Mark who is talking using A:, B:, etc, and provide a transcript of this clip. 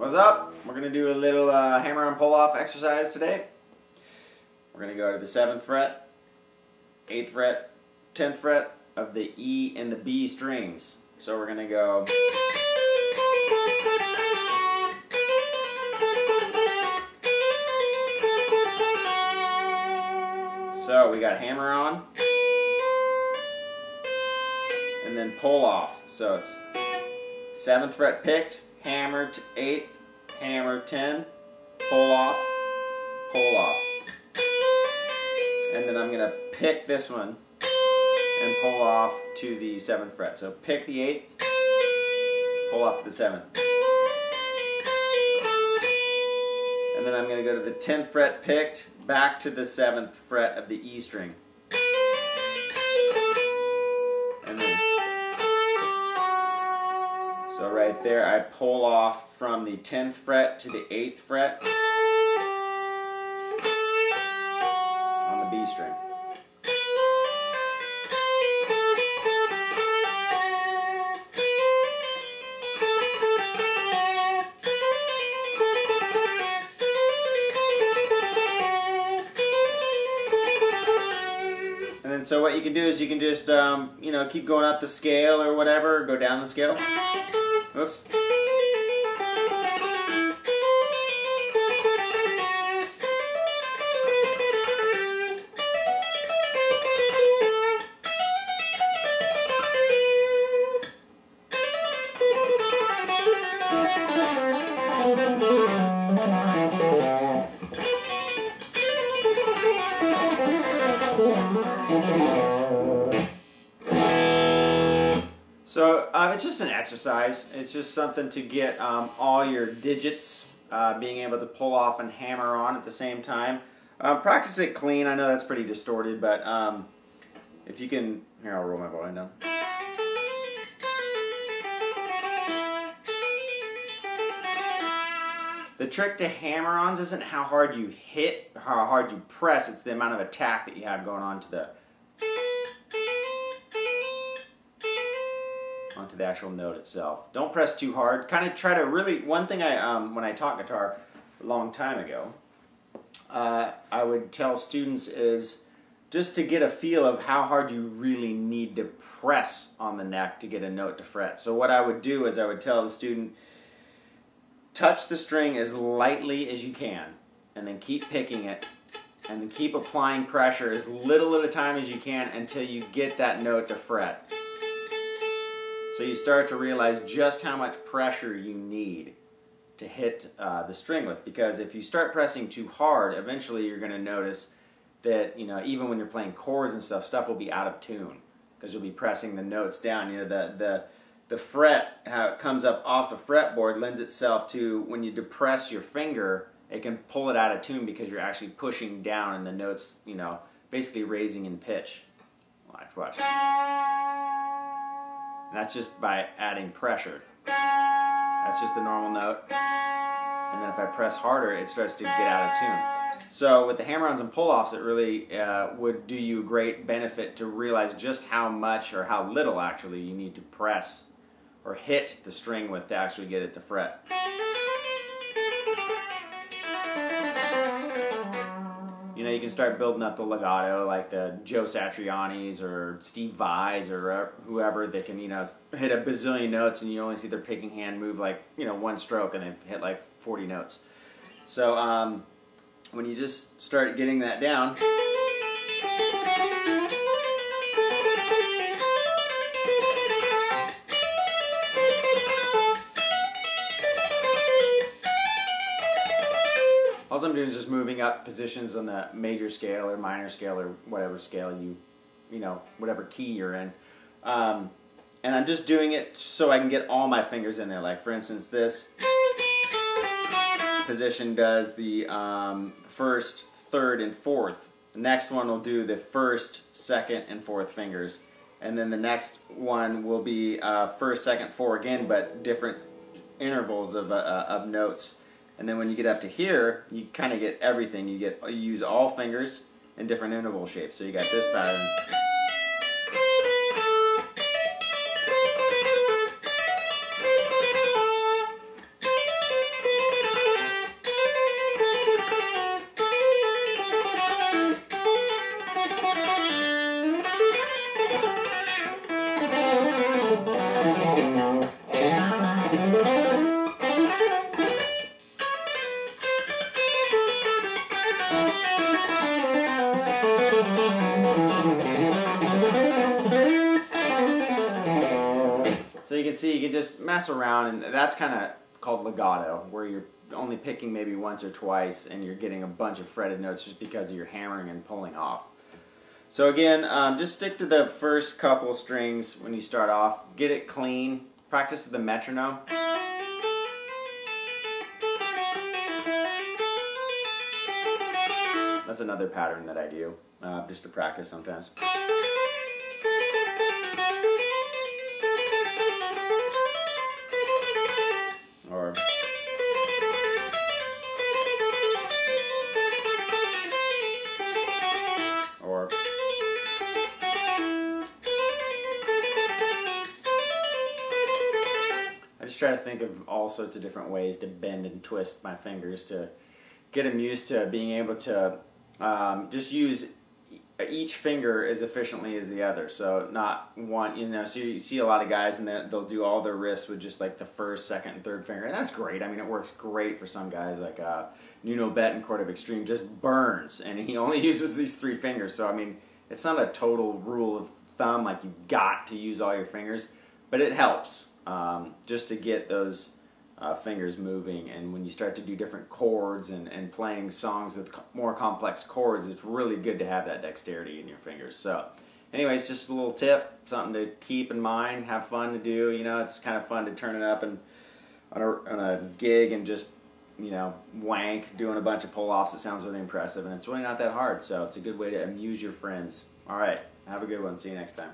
A: What's up? We're going to do a little hammer-on pull-off exercise today. We're going to go to the 7th fret, 8th fret, 10th fret of the E and the B strings. So we're going to go... So we got hammer on, and then pull off. So it's 7th fret picked, hammer to 8th, hammer 10, pull off, and then I'm going to pick this one and pull off to the 7th fret. So pick the 8th, pull off to the 7th. And then I'm going to go to the 10th fret picked, back to the 7th fret of the E string. And then, so right there I pull off from the 10th fret to the 8th fret on the B string. And then so what you can do is you can just you know, keep going up the scale or whatever, go down the scale. Oops. So it's just an exercise. It's just something to get all your digits being able to pull off and hammer on at the same time. Practice it clean. I know that's pretty distorted, but if you can, here, I'll roll my volume down. The trick to hammer-ons isn't how hard you hit, how hard you press. It's the amount of attack that you have going on to the onto the actual note itself. Don't press too hard. Kind of try to really, one thing when I taught guitar a long time ago, I would tell students is just to get a feel of how hard you really need to press on the neck to get a note to fret. So what I would do is I would tell the student, touch the string as lightly as you can, and then keep picking it, and then keep applying pressure as little at a time as you can until you get that note to fret. So you start to realize just how much pressure you need to hit the string with, because if you start pressing too hard, eventually you're going to notice that, you know, even when you're playing chords and stuff will be out of tune because you'll be pressing the notes down. You know, the fret, how it comes up off the fretboard, lends itself to when you depress your finger, it can pull it out of tune because you're actually pushing down and the notes, you know, basically raising in pitch. Watch. And that's just by adding pressure. That's just the normal note. And then if I press harder, it starts to get out of tune. So with the hammer-ons and pull-offs, it really would do you a great benefit to realize just how much or how little actually you need to press or hit the string with to actually get it to fret. You know, you can start building up the legato like the Joe Satriani's or Steve Vai's or whoever that can, you know, hit a bazillion notes and you only see their picking hand move like, you know, one stroke and they hit like 40 notes. So when you just start getting that down, all I'm doing is just moving up positions on the major scale or minor scale or whatever scale you know, whatever key you're in. And I'm just doing it so I can get all my fingers in there. Like for instance, this position does the 1st, 3rd, and 4th. The next one will do the 1st, 2nd, and 4th fingers. And then the next one will be 1st, 2nd, 4 again, but different intervals of notes. And then when you get up to here, you kind of get everything. You use all fingers in different interval shapes. So you got this pattern. see, you can just mess around, and that's kind of called legato, where you're only picking maybe once or twice and you're getting a bunch of fretted notes just because of your hammering and pulling off. So again, just stick to the first couple strings when you start off. Get it clean. Practice with the metronome. That's another pattern that I do, just to practice sometimes. Or I just try to think of all sorts of different ways to bend and twist my fingers to get them used to being able to just use each finger as efficiently as the other. So not one, you know, so you see a lot of guys and they'll do all their riffs with just like the first, second, and third finger. And that's great. I mean, it works great for some guys, like Nuno Betancourt of Extreme just burns and he only uses these 3 fingers. So I mean, it's not a total rule of thumb like you've got to use all your fingers, but it helps just to get those fingers moving. And when you start to do different chords and playing songs with more complex chords, it's really good to have that dexterity in your fingers. So anyways, just a little tip, something to keep in mind, have fun to do. You know, it's kind of fun to turn it up and on a gig and just, you know, wank doing a bunch of pull-offs. It sounds really impressive, and it's really not that hard, so it's a good way to amuse your friends. All right, have a good one. See you next time.